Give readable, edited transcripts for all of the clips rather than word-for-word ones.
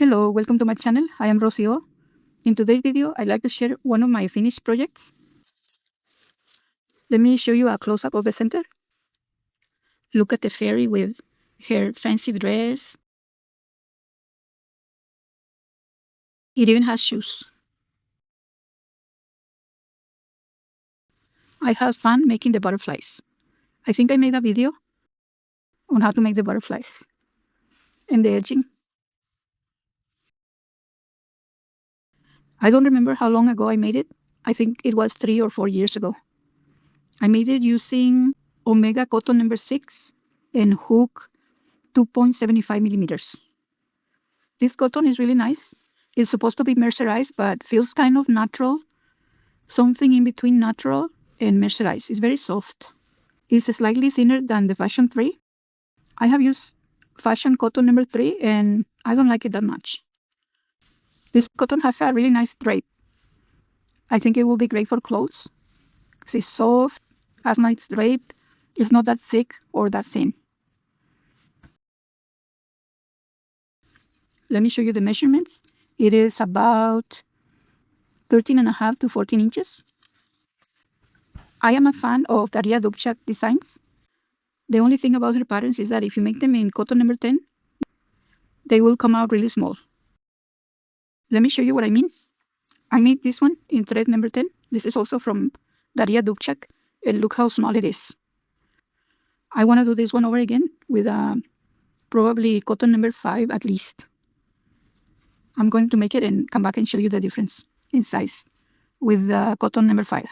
Hello, welcome to my channel. I am Rocio. In today's video, I'd like to share one of my finished projects. Let me show you a close-up of the center. Look at the fairy with her fancy dress. It even has shoes. I had fun making the butterflies. I think I made a video on how to make the butterflies and the edging. I don't remember how long ago I made it. I think it was 3 or 4 years ago. I made it using Omega cotton number 6 and hook 2.75 millimeters. This cotton is really nice. It's supposed to be mercerized, but feels kind of natural. Something in between natural and mercerized. It's very soft. It's slightly thinner than the Fashion 3. I have used Fashion cotton number 3 and I don't like it that much. This cotton has a really nice drape. I think it will be great for clothes. It's soft, has nice drape. It's not that thick or that thin. Let me show you the measurements. It is about 13.5 to 14 inches. I am a fan of Daria Dubchak designs. The only thing about her patterns is that if you make them in cotton number 10, they will come out really small. Let me show you what I mean. I made this one in thread number 10. This is also from Daria Dubchak, and look how small it is. I want to do this one over again with probably cotton number 5 at least. I'm going to make it and come back and show you the difference in size with cotton number 5.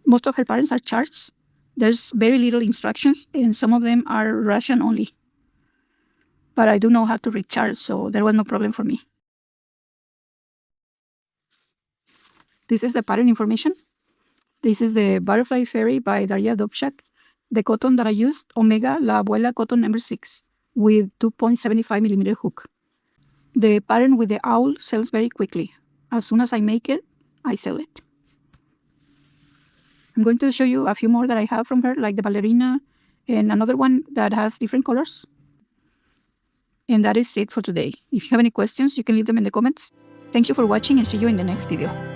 Most of her patterns are charts. There's very little instructions, and some of them are Russian only. But I do know how to read charts, so there was no problem for me. This is the pattern information. This is the Butterfly Fairy by Daria Dubchak. The cotton that I used, Omega La Abuela cotton number 6 with 2.75 millimeter hook. The pattern with the owl sells very quickly. As soon as I make it, I sell it. I'm going to show you a few more that I have from her, like the ballerina and another one that has different colors. And that is it for today. If you have any questions, you can leave them in the comments. Thank you for watching and see you in the next video.